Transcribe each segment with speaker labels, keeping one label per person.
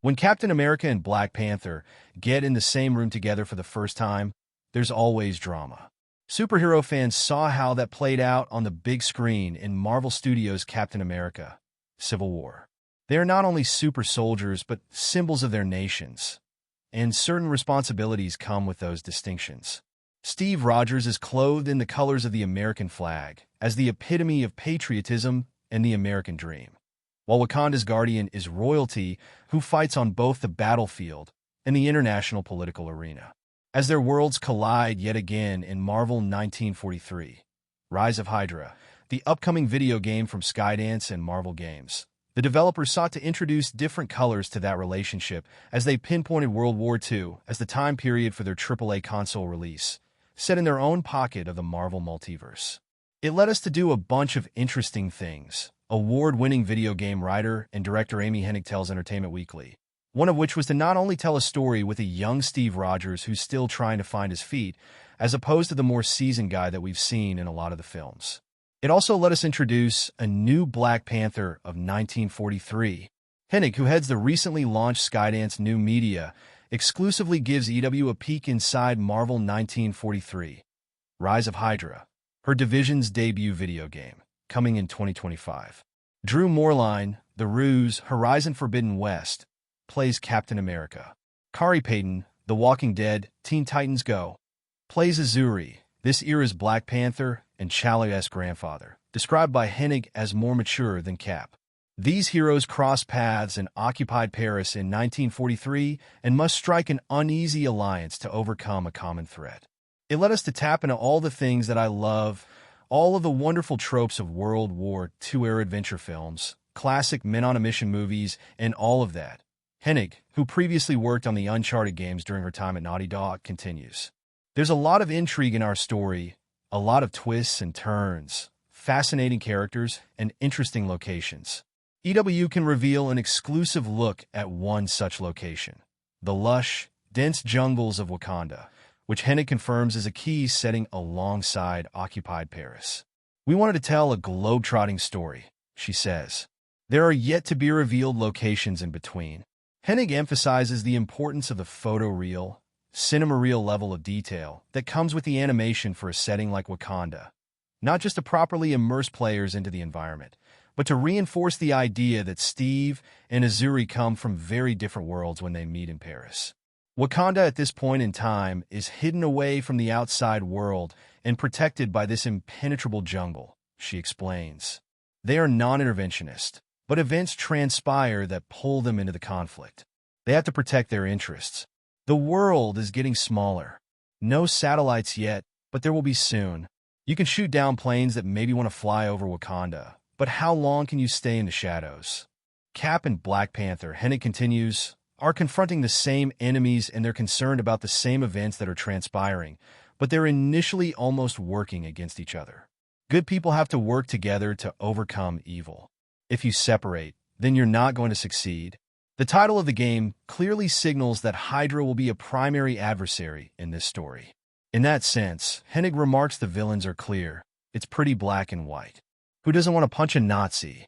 Speaker 1: When Captain America and Black Panther get in the same room together for the first time, there's always drama. Superhero fans saw how that played out on the big screen in Marvel Studios' Captain America: Civil War. They are not only super soldiers, but symbols of their nations, and certain responsibilities come with those distinctions. Steve Rogers is clothed in the colors of the American flag, as the epitome of patriotism and the American dream, while Wakanda's guardian is royalty who fights on both the battlefield and the international political arena. As their worlds collide yet again in Marvel 1943, Rise of Hydra, the upcoming video game from Skydance and Marvel Games, the developers sought to introduce different colors to that relationship as they pinpointed World War II as the time period for their AAA console release, set in their own pocket of the Marvel multiverse. It led us to do a bunch of interesting things, award-winning video game writer and director Amy Hennig tells Entertainment Weekly, one of which was to not only tell a story with a young Steve Rogers who's still trying to find his feet, as opposed to the more seasoned guy that we've seen in a lot of the films. It also let us introduce a new Black Panther of 1943. Hennig, who heads the recently launched Skydance New Media, exclusively gives EW a peek inside Marvel 1943, Rise of Hydra, her division's debut video game, coming in 2025. Drew Moorline, The Ruse, Horizon Forbidden West, plays Captain America. Kari Payton, The Walking Dead, Teen Titans Go, plays Azuri, this era's Black Panther and T'Challa's grandfather, described by Hennig as more mature than Cap. These heroes cross paths in occupied Paris in 1943 and must strike an uneasy alliance to overcome a common threat. It led us to tap into all the things that I love, all of the wonderful tropes of World War II-era adventure films, classic men-on-a-mission movies, and all of that. Hennig, who previously worked on the Uncharted games during her time at Naughty Dog, continues. There's a lot of intrigue in our story, a lot of twists and turns, fascinating characters, and interesting locations. EW can reveal an exclusive look at one such location, the lush, dense jungles of Wakanda, which Hennig confirms is a key setting alongside occupied Paris. We wanted to tell a globe-trotting story, she says. There are yet-to-be-revealed locations in between. Hennig emphasizes the importance of the photoreal, cinema-real level of detail that comes with the animation for a setting like Wakanda, not just to properly immerse players into the environment, but to reinforce the idea that Steve and Azuri come from very different worlds when they meet in Paris. Wakanda at this point in time is hidden away from the outside world and protected by this impenetrable jungle, she explains. They are non-interventionist, but events transpire that pull them into the conflict. They have to protect their interests. The world is getting smaller. No satellites yet, but there will be soon. You can shoot down planes that maybe want to fly over Wakanda, but how long can you stay in the shadows? Cap and Black Panther, Hennig continues, are confronting the same enemies and they're concerned about the same events that are transpiring, but they're initially almost working against each other. Good people have to work together to overcome evil. If you separate, then you're not going to succeed. The title of the game clearly signals that Hydra will be a primary adversary in this story. In that sense, Hennig remarks the villains are clear. It's pretty black and white. Who doesn't want to punch a Nazi?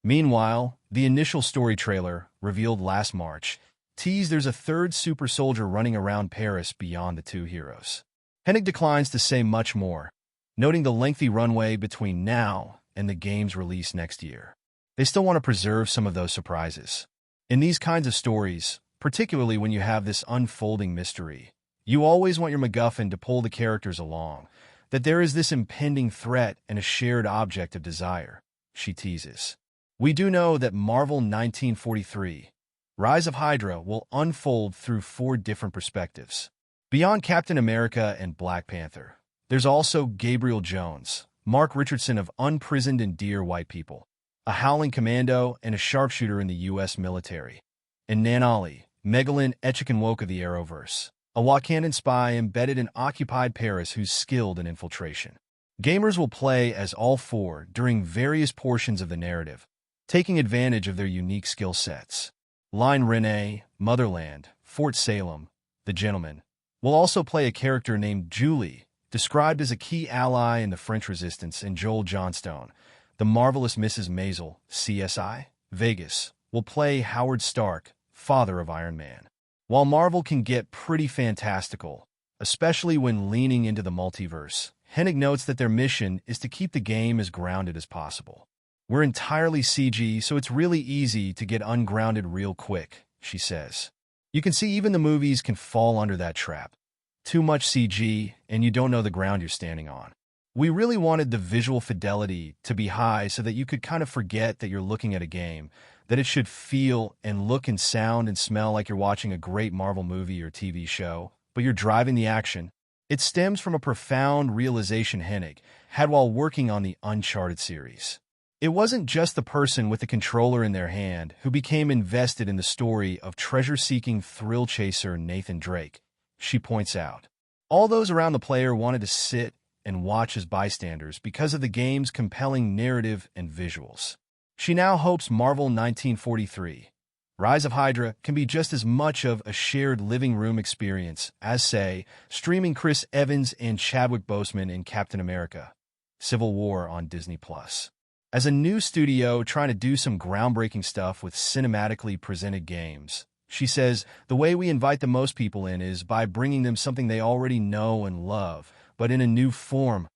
Speaker 1: Meanwhile, the initial story trailer, revealed last March, teased there's a third super soldier running around Paris beyond the two heroes. Hennig declines to say much more, noting the lengthy runway between now and the game's release next year. They still want to preserve some of those surprises. In these kinds of stories, particularly when you have this unfolding mystery, you always want your MacGuffin to pull the characters along, that there is this impending threat and a shared object of desire, she teases. We do know that Marvel 1943, Rise of Hydra, will unfold through 4 different perspectives. Beyond Captain America and Black Panther, there's also Gabriel Jones, Mark Richardson of Unprisoned and Dear White People, a howling commando and a sharpshooter in the U.S. military, and Nanali, Megalyn Echikunwoke of the Arrowverse, a Wakandan spy embedded in occupied Paris who's skilled in infiltration. Gamers will play as all 4 during various portions of the narrative, taking advantage of their unique skill sets. Line Renee, Motherland, Fort Salem, The Gentleman, will also play a character named Julie, described as a key ally in the French Resistance, and Joel Johnstone, the marvelous Mrs. Maisel, CSI, Vegas, will play Howard Stark, father of Iron Man. While Marvel can get pretty fantastical, especially when leaning into the multiverse, Hennig notes that their mission is to keep the game as grounded as possible. We're entirely CG, so it's really easy to get ungrounded real quick, she says. You can see even the movies can fall under that trap. Too much CG, and you don't know the ground you're standing on. We really wanted the visual fidelity to be high so that you could kind of forget that you're looking at a game, that it should feel and look and sound and smell like you're watching a great Marvel movie or TV show, but you're driving the action. It stems from a profound realization Hennig had while working on the Uncharted series. It wasn't just the person with the controller in their hand who became invested in the story of treasure-seeking thrill chaser Nathan Drake, she points out. All those around the player wanted to sit and watch as bystanders because of the game's compelling narrative and visuals. She now hopes Marvel 1943, Rise of Hydra, can be just as much of a shared living room experience as, say, streaming Chris Evans and Chadwick Boseman in Captain America: Civil War on Disney+. As a new studio trying to do some groundbreaking stuff with cinematically presented games, she says, the way we invite the most people in is by bringing them something they already know and love, but in a new form,